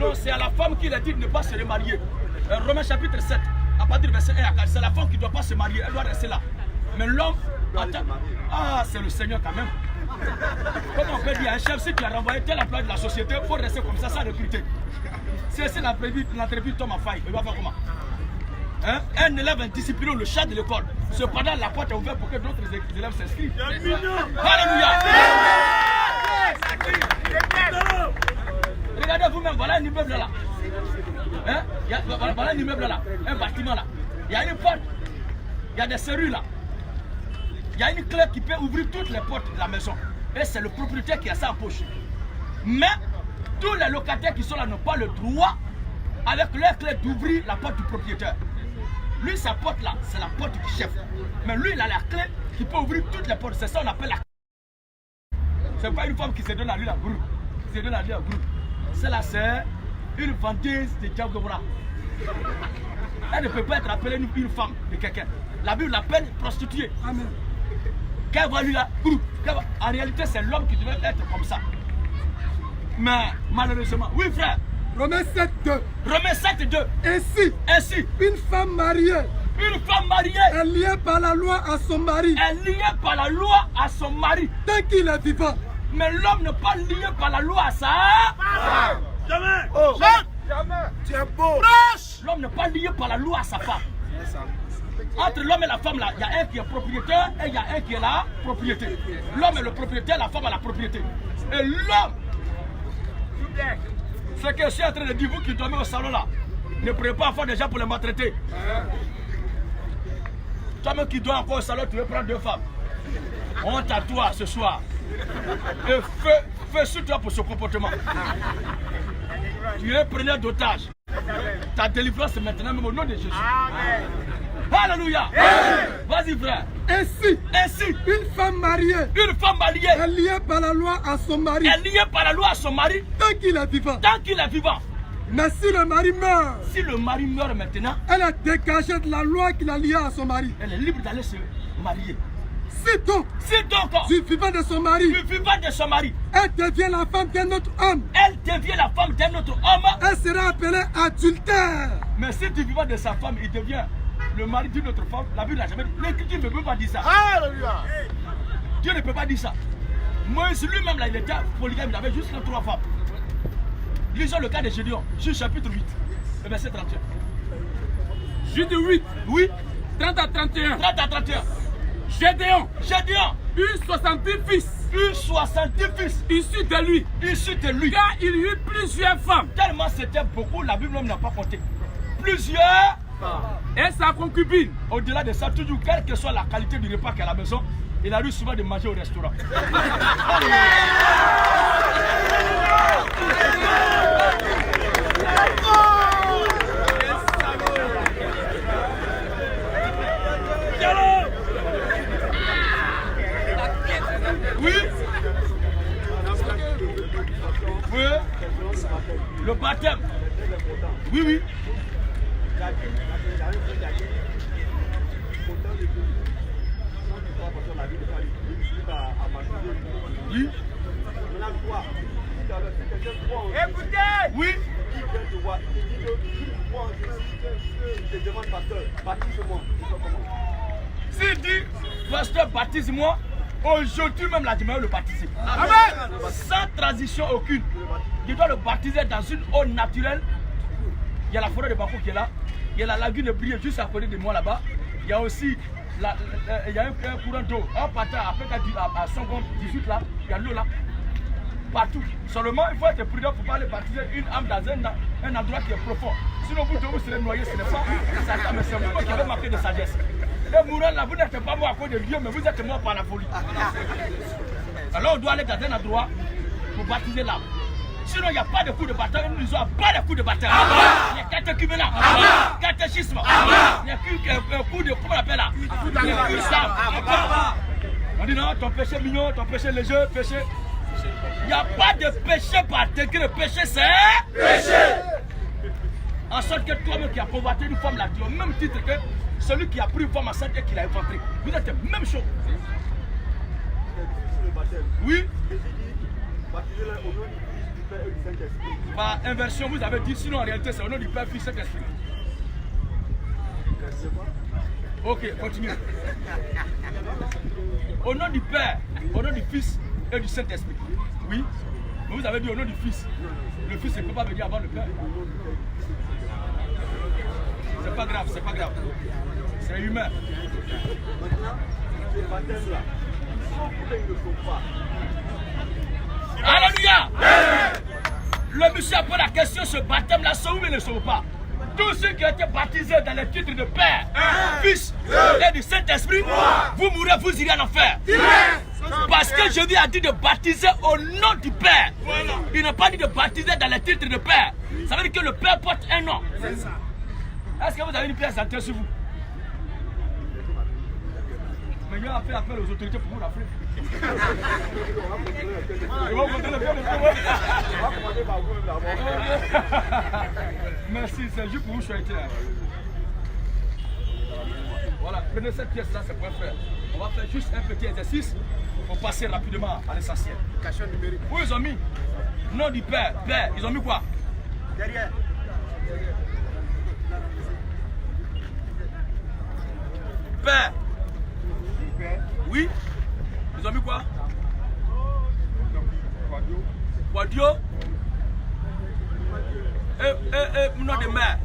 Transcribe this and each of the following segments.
Non, c'est à la femme qu'il a dit de ne pas se remarier. Romains chapitre 7, à partir du verset 1 à 4, c'est la femme qui ne doit pas se marier, elle doit rester là. Mais l'homme, ah, c'est le Seigneur quand même. Comment on peut dire à un chef, si tu as renvoyé tel emploi de la société, il faut rester comme ça sans recruter. Si l'entreprise tombe en faille, il va faire comment? Hein? Un élève indiscipliné, le chat de l'école. Cependant, la porte est ouverte pour que d'autres élèves s'inscrivent. Alléluia! Regardez vous-même, voilà un immeuble là. Hein? Voilà un immeuble là, un bâtiment là. Il y a une porte, il y a des serrures là. Il y a une clé qui peut ouvrir toutes les portes de la maison. Et c'est le propriétaire qui a ça en poche. Mais tous les locataires qui sont là n'ont pas le droit, avec leur clé, d'ouvrir la porte du propriétaire. Lui, sa porte là, c'est la porte du chef. Mais lui, il a la clé qui peut ouvrir toutes les portes. C'est ça qu'on appelle la clé. C'est pas une femme qui se donne à lui la groupe. Qui se donne à lui la groupe. Celle-là, c'est une vendeuse de Diagoura. Elle ne peut pas être appelée une femme de quelqu'un. La Bible l'appelle prostituée. Amen. Qu'elle voit lui là, en réalité, c'est l'homme qui devait être comme ça. Mais malheureusement, oui frère. Romains 7, 2. Romains 7, 2. Ainsi, une femme mariée est liée par la loi à son mari. Tant qu'il est vivant. Mais l'homme n'est pas lié par la loi à sa femme. Jamais. Oh. Jamais. Tu es beau. L'homme n'est pas lié par la loi à sa femme. Entre l'homme et la femme, là, il y a un qui est propriétaire et il y a un qui est la propriété. L'homme est le propriétaire, la femme est la propriété. Et l'homme, ce que je suis en train de dire, vous qui dormez au salon là, ne prenez pas enfant des gens pour les maltraiter. Toi-même qui dors encore au salon, tu veux prendre 2 femmes. Honte à toi ce soir. Et fais sur toi pour ce comportement. Tu es preneur d'otage. Ta délivrance est maintenant même au nom de Jésus. Amen. Alléluia. Vas-y frère. Ainsi, une femme mariée est liée par la loi à son mari. Tant qu'il est vivant. Mais si le mari meurt, Maintenant, elle est dégagée de la loi qu'il a liée à son mari. Elle est libre d'aller se marier. Si donc, du vivant de son mari, elle devient la femme d'un autre homme. Elle sera appelée adultère. Mais si du vivant de sa femme, il devient le mari d'une autre femme, la Bible n'a jamais dit. L'Écriture ne peut pas dire ça. Alléluia. Dieu ne peut pas dire ça. Moïse lui-même, là, il était polygame, il avait juste 3 femmes. Lisons le cas de Gédéon, Juge chapitre 8, le verset 31. Juge 8, oui, 30 à 31. Gédéon, eut 70 fils. Issus de lui. Car il y eut plusieurs femmes. Tellement c'était beaucoup, la Bible n'a pas compté. Plusieurs. Et sa concubine. Au-delà de ça, toujours, quelle que soit la qualité du repas qu'à la maison, il a eu souvent de manger au restaurant. Oui. Le baptême. Oui. Oui. Écoutez. Oui. S'il dit, pasteur, baptise-moi, aujourd'hui même la dimanche le baptiser. Amen. Sans transition aucune. Il doit le baptiser dans une eau naturelle. Il y a la forêt de Bako qui est là. Il y a la lagune de Brié juste à côté de moi là-bas. Il y a aussi il y a un courant d'eau. En partant après à 118 là, il y a l'eau là. Partout. Seulement, il faut être prudent pour ne pas aller baptiser une âme dans un endroit qui est profond. Sinon, vous deux, vous serez noyés. Ce n'est pas Satan, mais c'est vous qui avez marqué de sagesse. Et mourant là, vous n'êtes pas mort à cause de Dieu, mais vous êtes mort par la folie. Alors, on doit aller dans un endroit pour baptiser l'âme. Sinon, il n'y a pas de coup de baptême. Nous n'avons pas de coup de baptême. Il y a catéchumena, catéchisme. Il n'y a qu'un coup de, comment on appelle là? On dit non, ton péché mignon, ton péché léger, péché. Il n'y a pas de péché par degré. Le péché, c'est péché. En sorte que toi-même qui as convoité une femme là, tu as le même titre que celui qui a pris une femme enceinte et qui l'a éventrée. Vous êtes la même chose. Oui. Père et du Saint-Esprit. Par inversion, vous avez dit, sinon en réalité, c'est au nom du Père, Fils et Saint-Esprit. Ok, continuez. Au nom du Père, au nom du Fils et du Saint-Esprit. Oui, mais vous avez dit au nom du Fils. Le Fils ne peut pas venir avant le Père. C'est pas grave, c'est pas grave. C'est humain. Maintenant, ce baptême-là, ils ne le font pas. Alléluia! Le monsieur a posé la question, ce baptême-là, sauve ou ne sauve pas? Tous ceux qui ont été baptisés dans les titres de Père, Fils et du Saint-Esprit, vous mourrez, vous irez en enfer. Parce que Jésus a dit de baptiser au nom du Père. Il n'a pas dit de baptiser dans les titres de Père. Ça veut dire que le Père porte un nom. Est-ce que vous avez une pièce d'entrée sur vous? Mais il a fait appel aux autorités pour vous rappeler. Merci, c'est juste pour vous choisir. Voilà, prenez cette pièce-là, c'est pour faire. On va faire juste un petit exercice pour passer rapidement à l'essentiel. Où ils ont mis? Nom du Père, Père, ils ont mis quoi? Derrière. Père. Oui. Ils ont mis quoi? Quadio. Et nom de mère.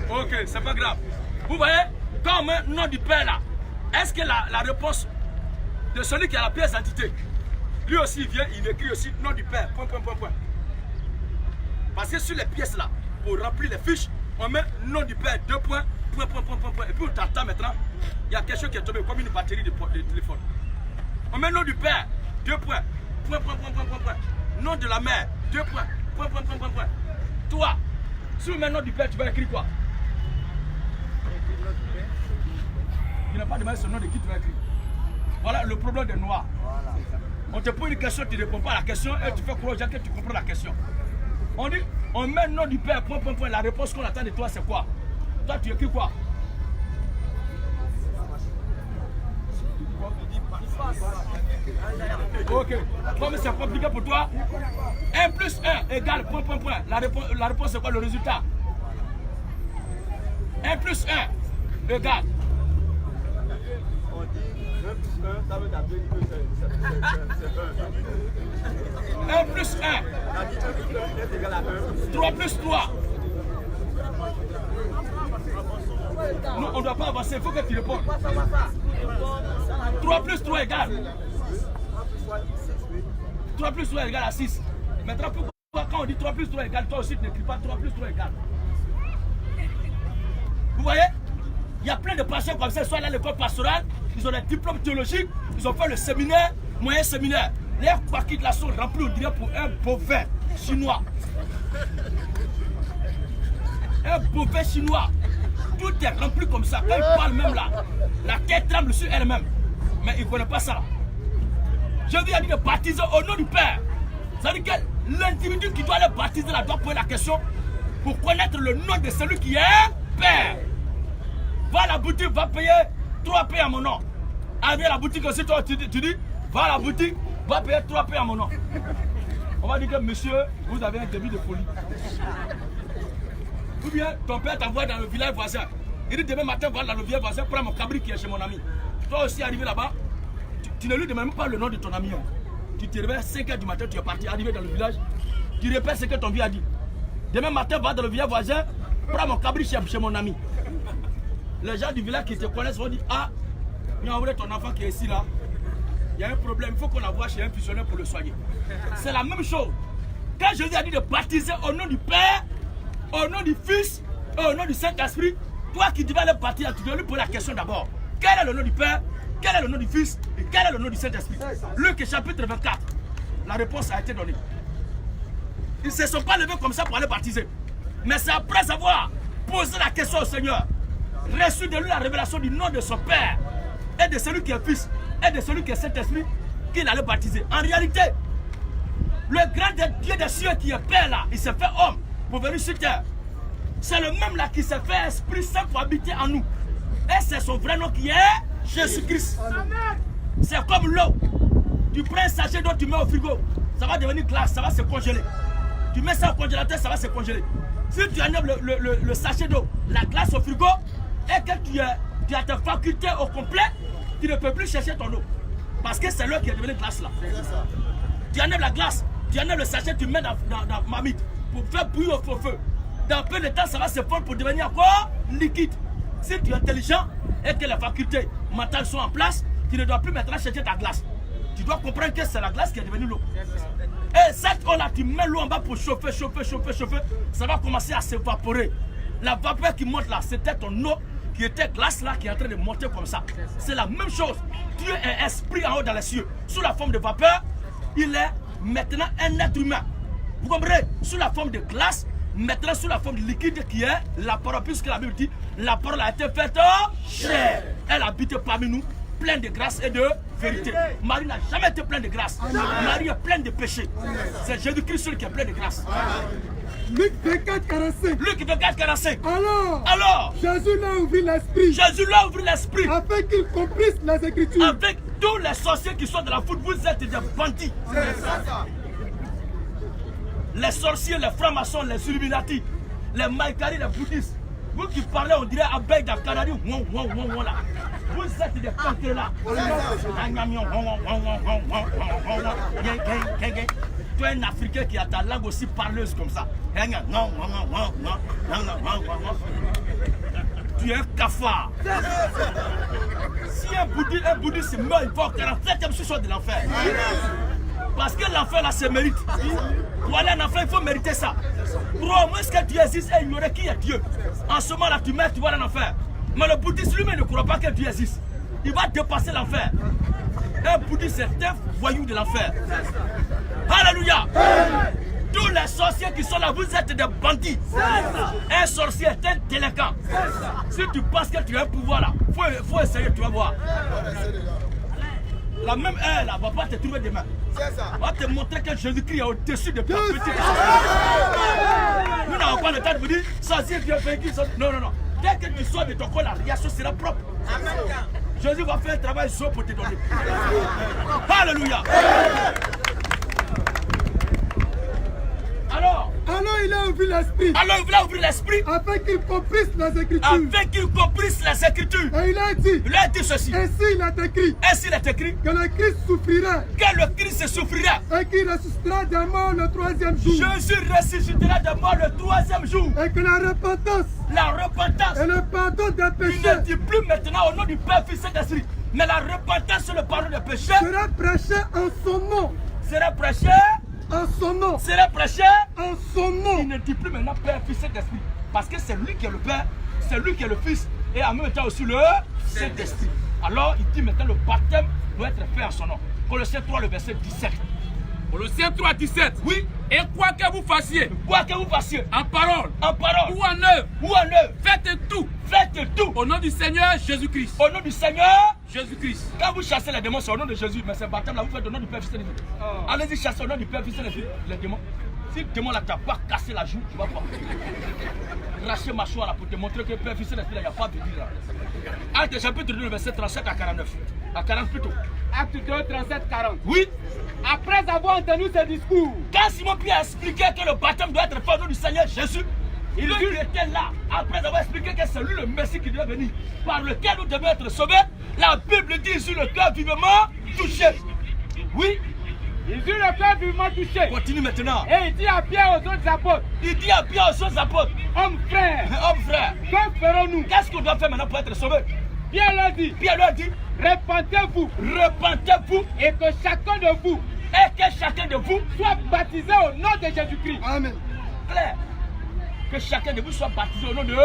Ok, c'est pas grave. Vous voyez, quand on met nom du Père là, est-ce que la réponse de celui qui a la pièce d'identité, lui aussi il vient, il écrit aussi nom du Père, point. Parce que sur les pièces là, pour remplir les fiches, on met nom du Père, 2 points, point. Et puis on t'attend maintenant, il y a quelque chose qui est tombé comme une batterie de téléphone. On met nom du Père, 2 points, point. Nom de la mère, 2 points, point. Toi, si on met nom du Père, tu vas écrire quoi? Il n'a pas demandé ce nom de qui tu vas écrire. Voilà le problème des noirs. On te pose une question, tu ne réponds pas à la question et tu fais croire aux gens que tu comprends la question. On dit, on met le nom du Père, point. La réponse qu'on attend de toi, c'est quoi? Toi, tu écris quoi? Ok. Comme c'est compliqué pour toi, 1 plus 1 égale point. La réponse, c'est quoi le résultat? 1 plus 1 égale. On dit 1 plus 1, ça veut dire que c'est 1 plus 1. 3 plus 3. Non, on ne doit pas avancer, il faut que tu répondes. 3 plus 3 égale. 3 plus 3 égale à 6. Maintenant, pourquoi quand on dit 3 plus 3 égale, toi aussi tu n'écris pas 3 plus 3 égale. Vous voyez? Il y a plein de patients comme ça, soit à l'école pastorale, ils ont des diplômes théologiques, ils ont fait le séminaire, moyen séminaire. Les paquets de la sont remplis, on dirait, pour un bovin chinois. Un bovin chinois. Tout est rempli comme ça. Quand ils parlent même là, la tête tremble sur elle-même. Mais ils ne connaissent pas ça. Jésus a dit de baptiser au nom du Père. Ça veut dire que l'individu qui doit le baptiser là doit poser la question pour connaître le nom de celui qui est Père. Va à la boutique, va payer 3 paix à mon nom. Arrive à la boutique aussi, toi tu dis, va à la boutique, va payer 3 paix à mon nom. On va dire que monsieur, vous avez un début de folie. Ou bien ton père t'envoie dans le village voisin. Il dit demain matin, va dans le village voisin, prends mon cabri qui est chez mon ami. Toi aussi arrivé là-bas, tu ne lui demandes même pas le nom de ton ami. Hein. Tu te réveilles à 5 h du matin, tu es parti, arrivé dans le village, tu répètes ce que ton vieux a dit. Demain matin, va dans le village voisin, prends mon cabri chez mon ami. Les gens du village qui te connaissent vont dire, ah, il y a ton enfant qui est ici là. Il y a un problème, il faut qu'on l'envoie chez un fusionnaire pour le soigner. C'est la même chose. Quand Jésus a dit de baptiser au nom du Père, au nom du Fils et au nom du Saint-Esprit, toi qui devais aller baptiser, tu dois lui poser la question d'abord. Quel est le nom du Père? Quel est le nom du Fils? Et quel est le nom du Saint-Esprit? Luc chapitre 24. La réponse a été donnée. Ils ne se sont pas levés comme ça pour aller baptiser. Mais c'est après avoir posé la question au Seigneur, reçu de lui la révélation du nom de son Père et de celui qui est Fils et de celui qui est Saint-Esprit qu'il allait baptiser. En réalité, le grand Dieu des cieux qui est Père là, il s'est fait homme pour venir sur terre. C'est le même là qui s'est fait Esprit Saint pour habiter en nous. Et c'est son vrai nom qui est Jésus-Christ. C'est comme l'eau. Tu prends un sachet d'eau, tu mets au frigo. Ça va devenir glace, ça va se congeler. Tu mets ça au congélateur, ça va se congeler. Si tu enlèves le sachet d'eau, la glace au frigo, et que tu as tes facultés au complet, tu ne peux plus chercher ton eau. Parce que c'est l'eau qui est devenue glace là. Tu enlèves la glace, tu enlèves le sachet, tu mets dans marmite pour faire bouillir au feu. Dans peu de temps, ça va se fondre pour devenir encore liquide. Si tu es intelligent et que les facultés mentales sont en place, tu ne dois plus maintenant chercher ta glace. Tu dois comprendre que c'est la glace qui est devenue l'eau. Et cette eau-là, tu mets l'eau en bas pour chauffer, ça va commencer à s'évaporer. La vapeur qui monte là, c'était ton eau qui était glace là, qui est en train de monter comme ça. C'est la même chose. Dieu est esprit en haut dans les cieux. Sous la forme de vapeur, il est maintenant un être humain. Vous comprenez? Sous la forme de glace, maintenant sous la forme de liquide qui est la parole, puisque la Bible dit, la parole a été faite chair. Elle habite parmi nous, pleine de grâce et de vérité. Marie n'a jamais été pleine de grâce. Marie est pleine de péché. C'est Jésus-Christ seul qui est plein de grâce. Luc 24, 45. Luc 24, 45. Alors, Jésus l'a ouvert l'esprit. Jésus l'a ouvert l'esprit. Afin qu'il comprisse les Écritures. Avec tous les sorciers qui sont de la foule, vous êtes des bandits. Les sorciers, les francs-maçons, les illuminati, les maïkari, les bouddhistes. Vous qui parlez, on dirait abeille dans le Canada. Vous êtes des cancres là. Tu es un Africain qui a ta langue aussi parleuse comme ça. Tu es un cafard. Si un bouddhiste meurt, il va au 47e sous-sol de l'enfer. Parce que l'enfer là se mérite. Pour aller en enfer, il faut mériter ça. Pour au moins que tu existes et ignorer qui est Dieu. En ce moment là, tu meurs, tu vas en enfer. Mais le bouddhiste lui-même ne croit pas que Dieu existe. Il va dépasser l'enfer. Un bouddhiste est un voyou de l'enfer. Alléluia. Tous les sorciers qui sont là, vous êtes des bandits. Un sorcier est un délinquant. Si tu penses que tu as un pouvoir là, il faut essayer, tu vas voir. La même heure là, va pas te trouver demain. Va te montrer que Jésus-Christ est au-dessus de ta petite. Nous n'avons pas le temps de vous dire, sorcier, tu es vaincu. Non, non, non. Dès que tu sors de ton corps, la réaction sera propre. Jésus va faire un travail chaud pour te donner. Alléluia. Alors il a ouvert l'esprit. Alors il a ouvert l'esprit. Afin qu'il comprisse les Écritures. Afin qu'il comprisse les Écritures. Et il a dit. Il a dit ceci. Ainsi il est écrit. Ainsi il est écrit. Que le Christ souffrira. Que le Christ souffrira. Et qu'il ressuscitera des morts le 3e jour. Jésus ressuscitera des morts le 3e jour. Et que la repentance. Et le pardon des péchés. Il ne dit plus maintenant au nom du Père, Fils et d'Esprit. Mais la repentance et le pardon des péchés. Sera prêché en son nom. Sera prêché. En son nom. Sera prêché en son nom. Il ne dit plus maintenant Père, Fils et d'Esprit. Parce que c'est lui qui est le Père, c'est lui qui est le Fils et en même temps aussi le Saint-Esprit. Alors il dit maintenant le baptême doit être fait en son nom. Colossiens 3, le verset 17. Colossiens 3, 17. Oui. Et quoi que vous fassiez, en parole, ou en œuvre, faites tout au nom du Seigneur Jésus-Christ. Au nom du Seigneur Jésus-Christ. Quand vous chassez les démons, c'est au nom de Jésus, mais ce baptême là, vous faites au nom du Père, Fils et de l'Esprit. Allez-y, chassez au nom du Père, Fils et de l'Esprit, les démons. Si le démon là t'a pas cassé la joue, tu vas voir. Racher ma choix là pour te montrer que le Père, Fils et l'Esprit, il n'y a pas de dire là. Acte chapitre 2, verset 37 à 49. À 40 plutôt. Acte 2, 37, 40. Oui. Après avoir entendu ce discours, quand Simon-Pierre a expliqué que le baptême doit être fait au nom du Seigneur Jésus, il était là, après avoir expliqué que c'est lui le Messie qui doit venir, par lequel nous devons être sauvés. La Bible dit sur le cœur vivement touché. Oui. Il dit le cœur vivement touché. Continue maintenant. Et il dit à Pierre aux autres apôtres. Il dit à Pierre aux autres apôtres. Hommes frères. Que ferons-nous? Qu'est-ce qu'on doit faire maintenant pour être sauvés? Pierre leur dit. Repentez-vous. Repentez-vous. Et que chacun de vous. Soit baptisé au nom de Jésus-Christ. Amen. Claire. Que chacun de vous soit baptisé au nom de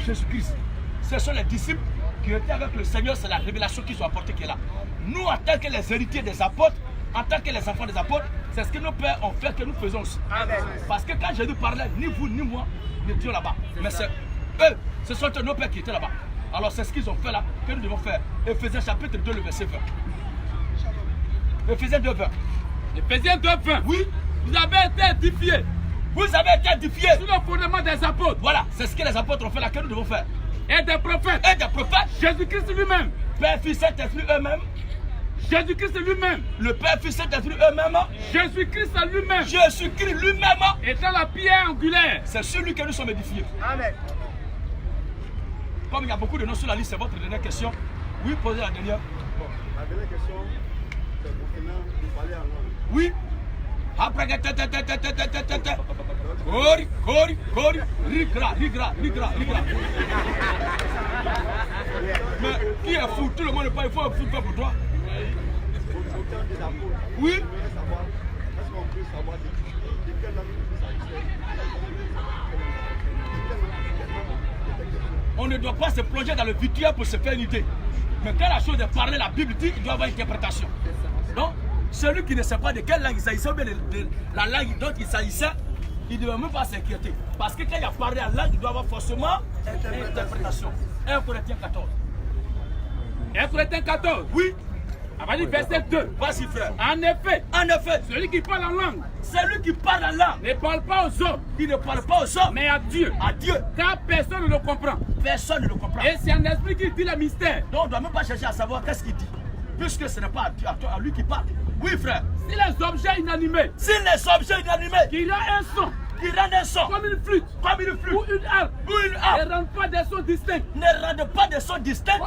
Jésus-Christ. Ce sont les disciples qui étaient avec le Seigneur. C'est la révélation qu'ils ont apportée qui est là. Nous, en tant que les héritiers des apôtres, en tant que les enfants des apôtres, c'est ce que nos pères ont fait que nous faisons aussi. Amen. Parce que quand Jésus parlait, ni vous ni moi n'étions là-bas. Mais c'est eux, ce sont nos pères qui étaient là-bas. Alors c'est ce qu'ils ont fait là que nous devons faire. Éphésiens chapitre 2, le verset 20. Éphésiens 2, 20. Éphésiens 2, 20. Oui. Vous avez été édifiés. Vous avez été édifiés. Sous le fondement des apôtres. Voilà, c'est ce que les apôtres ont fait là que nous devons faire. et des prophètes. Jésus-Christ lui-même. Père, Fils, Saint-Esprit eux-mêmes. Jésus-Christ lui-même. Le Père, Fils, Saint-Esprit eux-mêmes. Jésus-Christ lui-même. Jésus-Christ lui-même. Étant la pierre angulaire. C'est celui que nous sommes édifiés. Amen. Comme il y a beaucoup de noms sur la liste, c'est votre dernière question. Oui, posez la dernière. Bon, la dernière question, c'est maintenant de parler en langue. Oui. Après que Cori, rigra. Mais qui est fou? Tout le monde n'est pas, il faut un fou pour toi. Au temps des apôtres, Oui. je voudrais savoir, est-ce qu'on peut savoir de quelle langue il s'agissait? On ne doit pas se plonger dans le vitriol pour se faire une idée. Mais quand la chose est parlée, la Bible dit, il doit y avoir une interprétation. Donc, celui qui ne sait pas de quelle langue il s'agissait, ou bien de la langue dont il s'agissait, il ne doit même pas s'inquiéter. Parce que quand il a parlé la langue, il doit avoir forcément une interprétation. 1 Corinthiens 14. 1 Corinthiens 14. Oui. Vas-y, verset 2. Vas-y, frère. En effet, Celui qui parle en langue qui parle la langue ne parle pas aux hommes, il ne parle pas aux hommes, mais à Dieu. Car personne ne le comprend. Personne ne le comprend. Et c'est un esprit qui dit le mystère. Donc on ne doit même pas chercher à savoir qu'est-ce qu'il dit. Puisque ce n'est pas à lui qui parle. Oui, frère. Si les objets inanimés qui rendent un son comme une flûte ou une harpe ne rendent pas des sons distincts,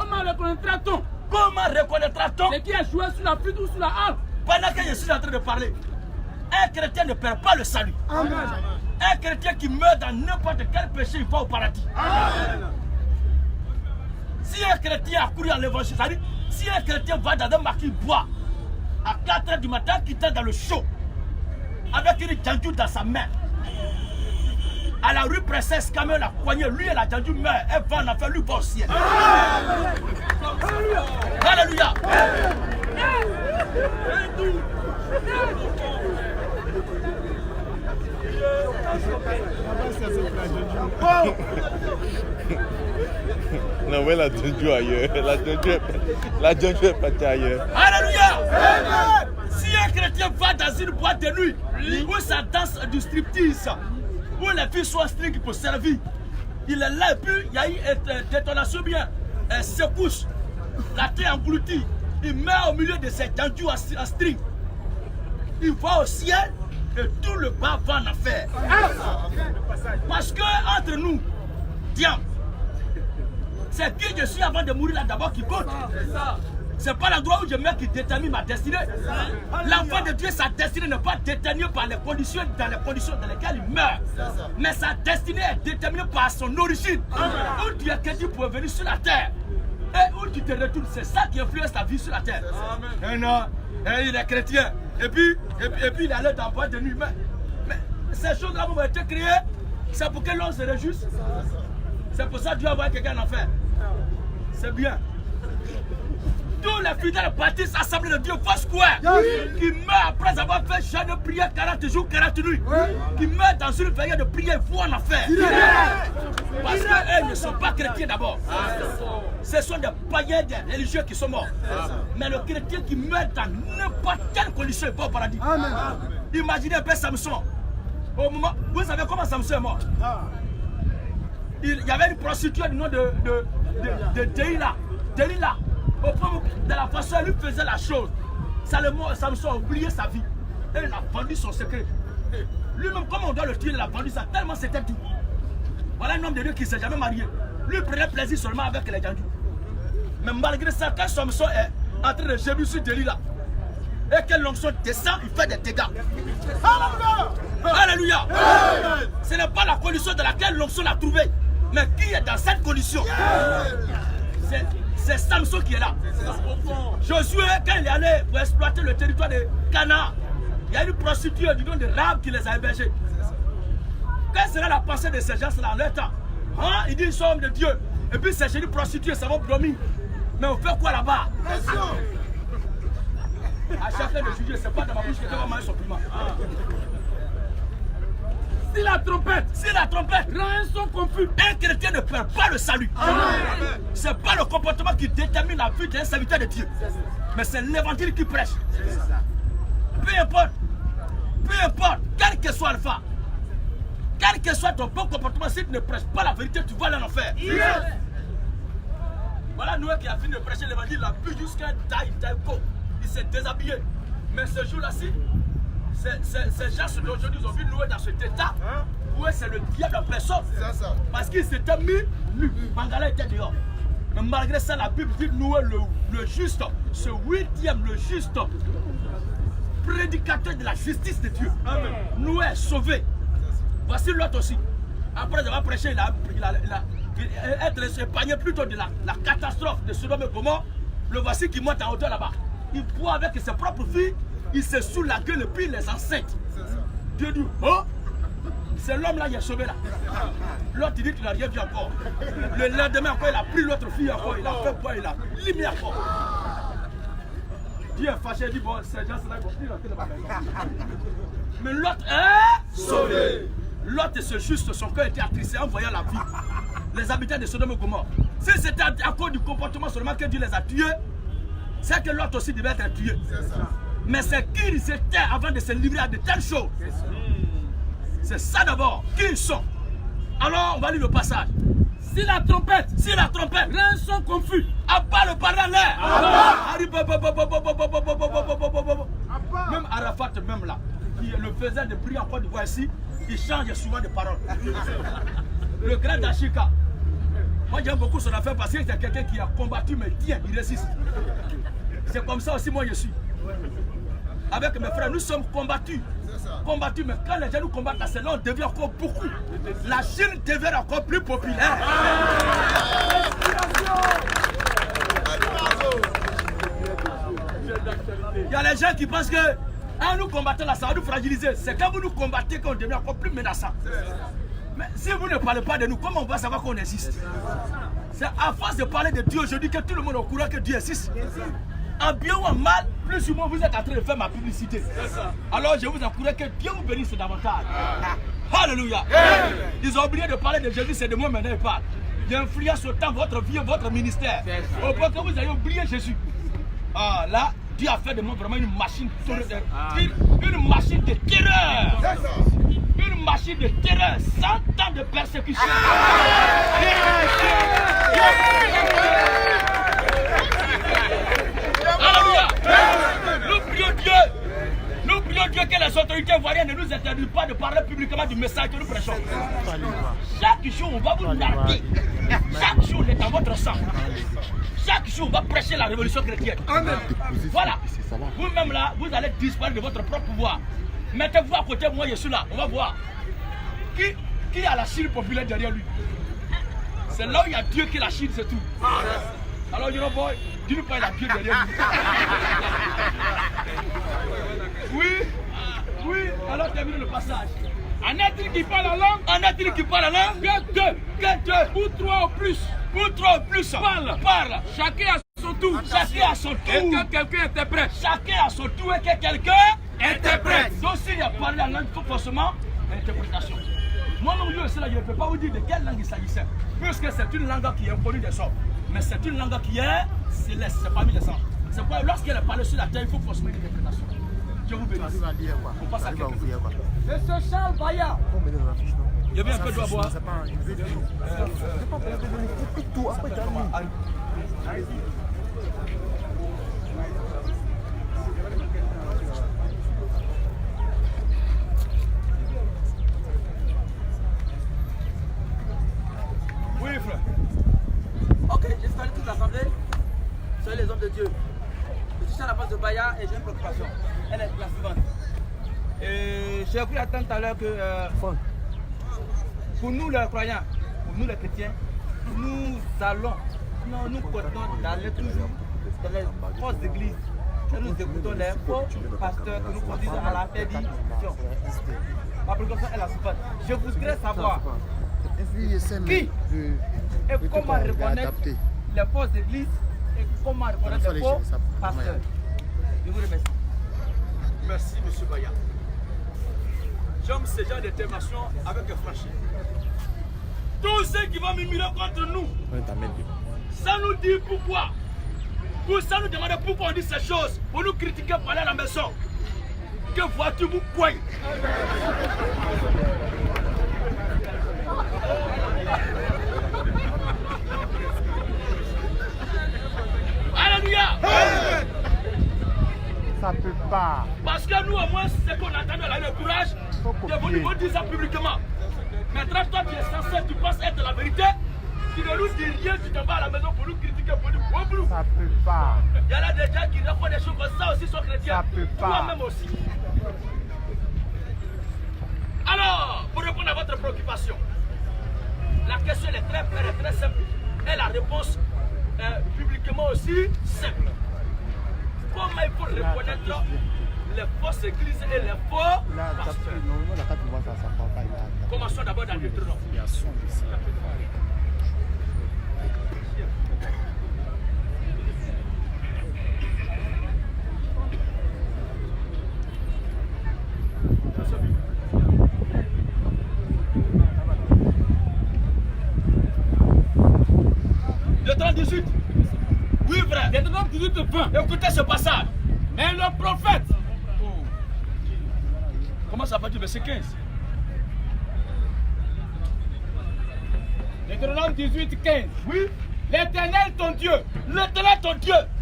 comment reconnaîtra-t-on ce qui est joué sur la flûte ou sur la harpe? Pendant que je suis en train de parler, un chrétien ne perd pas le salut. Amen. Un chrétien qui meurt dans n'importe quel péché, il va au paradis. Amen. Si un chrétien a couru à l'évangile, c'est-à-dire si un chrétien va dans un maquis bois à 4 h du matin, qui est dans le chaud, avec une djandjou dans sa main, à la rue Princesse, quand même la poignée, lui et la djandjou meurt, elle va en enfer, lui va au ciel. Alléluia. Non, mais la djandjou ailleurs. La djandjou est partie ailleurs. Alléluia. Si un chrétien va dans une boîte de nuit où ça danse du striptease, où les filles sont strictes pour servir, il est là et puis il y a eu une détonation bien, elle secousse, la tête engloutie, il meurt au milieu de ces djandjous en string. Il va au ciel et tout le bas va en enfer. Parce que entre nous, diable, c'est qui je suis avant de mourir là d'abord qui compte. C'est pas l'endroit où je mets qui détermine ma destinée. L'enfant de Dieu, sa destinée n'est pas déterminée par les conditions dans lesquelles il meurt. Mais sa destinée est déterminée par son origine. Où tu es créé pour venir sur la terre. Et où tu te retournes, c'est ça qui influence ta vie sur la terre. Et non, il est chrétien. Et puis il allait dans la boîte de nuit. Mais ces choses-là ont été créées. C'est pour que l'on se réjouisse. C'est pour ça que Dieu a envoyé quelqu'un en enfer. C'est bien. Tous les fidèles baptistes assemblés de Dieu Foursquare qui meurent après avoir fait jeûne de prière 40 jours, 40 nuits, qui meurent dans une veillée de prière, il faut en enfer. Parce qu'eux ne sont pas chrétiens d'abord. Ce sont des païens, des religieux qui sont morts. Mais le chrétien qui meurt dans n'importe quelle condition, il va au paradis. Imaginez un peu Samson. Au moment, vous savez comment Samson est mort? Il y avait une prostituée du nom de Delilah. Delilah. Au point de la façon elle lui faisait la chose, Samson a oublié sa vie. Et il a vendu son secret. Lui-même, comme on doit le tuer, il a vendu ça tellement c'était tout. Voilà un homme de Dieu qui ne s'est jamais marié. Lui prenait plaisir seulement avec les djandjous. Mais malgré ça, quand Samson est en train de gémir sur Delilah et que l'onction descend, il fait des dégâts. Alléluia. Ce n'est pas la condition dans laquelle l'onction l'a trouvé, mais qui est dans cette condition. C'est Samson qui est là. Josué, quand il est allé pour exploiter le territoire de Canaan, il y a une prostituée du nom de Rahab qui les a hébergés. Quelle sera la pensée de ces gens-là en leur temps? Hein? Ils disent qu'ils sont hommes de Dieu. Et puis ces jeunes prostituées, ça va dormir. Mais on fait quoi là-bas? À chacun de juger, c'est pas dans ma bouche que tu vas manger son piment. Si la trompette rend un son confus, un chrétien ne perd pas le salut. Ce n'est pas le comportement qui détermine la vie d'un serviteur de Dieu, mais c'est l'évangile qui prêche. Peu importe, quel que soit Alpha, quel que soit ton bon comportement, si tu ne prêches pas la vérité, tu vas aller en enfer. Voilà Noé qui a fini de prêcher l'évangile, il a bu jusqu'à Taïko. Il s'est déshabillé. Mais ce jour-là-ci, ces gens d'aujourd'hui, ils ont vu Noé dans cet état où c'est le diable en personne. Parce qu'il s'était mis nu. Mangala était dehors. Mais malgré ça, la Bible dit Noé, le juste, ce 8e, le juste, prédicateur de la justice de Dieu. Amen. Noé est sauvé. Voici l'autre aussi. Après avoir prêché, il a être épargné plutôt de la catastrophe de Sodome et Gomorrhe. Le voici qui monte en hauteur là-bas. Il boit avec ses propres filles, il se saoule la gueule et puis il les enseigne. Dieu dit, oh, c'est l'homme là qui est sauvé là. L'autre il dit qu'il n'a rien vu encore. Le lendemain encore, il a pris l'autre fille encore, il a fait boire, il a limé encore. Dieu est fâché, il dit, bon, ces gens-là, ils vont plus rentrer dans ma maison. Mais l'autre est sauvé. L'autre et ce juste, son cœur était attristé en voyant la vie. Les habitants de Sodome et Gomorrhe. Si c'était à cause du comportement seulement que Dieu les a tués, c'est que l'autre aussi devait être tué. Mais c'est qui ils étaient avant de se livrer à de telles choses. C'est ça d'abord. Qui ils sont. Alors on va lire le passage. Si la trompette, rien sont confus, abat le parent l'air. Même Arafat, même là, qui le faisait de prier en Côte d'Ivoire ici, il change souvent de parole. Le grand Dachika. Moi j'aime beaucoup son affaire parce que c'est quelqu'un qui a combattu mais tiens, il résiste. C'est comme ça aussi moi je suis. Avec mes frères, nous sommes combattus. Combattus, mais quand les gens nous combattent, c'est là on devient encore beaucoup. La Chine devient encore plus populaire. Il y a les gens qui pensent que en nous combattant là, ça va nous fragiliser. C'est quand vous nous combattez qu'on devient encore plus menaçant. Mais si vous ne parlez pas de nous, comment on va savoir qu'on existe? C'est à force de parler de Dieu aujourd'hui que tout le monde est au courant que Dieu existe. En bien ou en mal, plus ou moins vous êtes en train de faire ma publicité. Alors je vous encourage que Dieu vous bénisse davantage. Alléluia. Ils ont oublié de parler de Jésus, c'est de moi maintenant ils parlent. Il influence autant votre vie et votre ministère. Au point que vous avez oublié Jésus. Ah là, Dieu a fait de moi vraiment une machine de terreur. Une machine de terreur, 100 ans de persécution. Alléluia. Nous prions Dieu que les autorités ivoiriennes ne nous interdisent pas de parler publiquement du message que nous prêchons. Chaque jour, on va vous narguer. Chaque jour, il est dans votre sang. Chaque jour, on va prêcher la révolution chrétienne. Amen. Voilà. Vous-même là, vous allez disparaître de votre propre pouvoir. Mettez-vous à côté de moi, je suis là. On va voir. Qui a la Chine populaire derrière lui? C'est là où il y a Dieu qui est la Chine, c'est tout. Alors, you know boy, dis-nous pas il a Dieu derrière lui. Oui, alors termine le passage. En est-il qui parle la langue? En est-il qui parle la langue? Que deux. Ou trois ou plus. Parle. Chacun à son tour. Et que quelqu'un interprète. Chacun à son tour et que quelqu'un interprète. Donc s'il y a parlé la langue, il faut forcément l'interprétation. Moi non plus, je ne peux pas vous dire de quelle langue il s'agissait. Puisque c'est une langue qui est inconnue des hommes. Mais c'est une langue qui est céleste, c'est parmi les hommes. C'est pourquoi lorsqu'elle est parlée sur la terre, il faut forcément une interprétation. Dieu vous bénisse. On passe à quelqu'un. C'est ce Charles Bayard. Il y avait un peu d'eau à boire. Oui, frère. Ok, j'espère toute l'assemblée. Soyez les hommes de Dieu. Je suis à la base de Bayard et j'ai une préoccupation. Elle est la suivante. J'ai cru attendre tout à l'heure que pour nous les croyants, pour nous les chrétiens, nous comptons d'aller toujours dans les grosses églises et nous écoutons les faux pasteurs que nous conduisent à la perdition. Ma préoccupation est la suivante. Je voudrais savoir qui et comment reconnaître les fausses églises et comment reconnaître les faux pasteurs. Je vous remercie. Merci, M. Bayard. J'aime ce genre d'intervention avec franchise. Tous ceux qui vont murmurer contre nous, ça nous dit pourquoi. Ça nous demande pourquoi on dit ces choses. Pour nous critiquer, pour aller à la maison. Que vois-tu, vous poignez? Ça peut pas. Parce que nous, au moins, c'est qu'on attend de le courage de venir dire ça publiquement. Maintenant, toi, tu es censé, tu penses être la vérité. Tu ne nous dis rien, tu te vas à la maison pour nous critiquer, pour nous comprendre. Ça peut pas. Il y en a des gens qui font des choses comme ça aussi, sont chrétiens. Ça peut pas. Toi-même aussi. Alors, pour répondre à votre préoccupation, la question est très claire et très simple. Et la réponse est publiquement aussi simple. Comment il faut reconnaître les fausses églises et les faux pasteurs? Commençons d'abord dans le Deutéronome. Deutéronome 18. Oui, frère. Deutéronome 18, 20. Écoutez ce passage. Mais le prophète. Comment ça va du verset 15? Deutéronome 18, 15. Oui. L'Éternel ton Dieu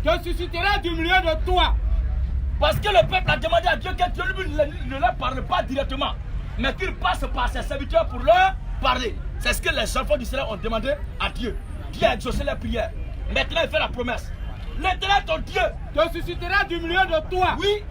te suscitera du milieu de toi. Parce que le peuple a demandé à Dieu que Dieu lui ne leur parle pas directement, mais qu'il passe par ses serviteurs pour leur parler. C'est ce que les enfants d'Israël ont demandé à Dieu. Dieu a exaucé leurs prières. Maintenant, il fait la promesse. L'Éternel ton Dieu te suscitera du milieu de toi. Oui.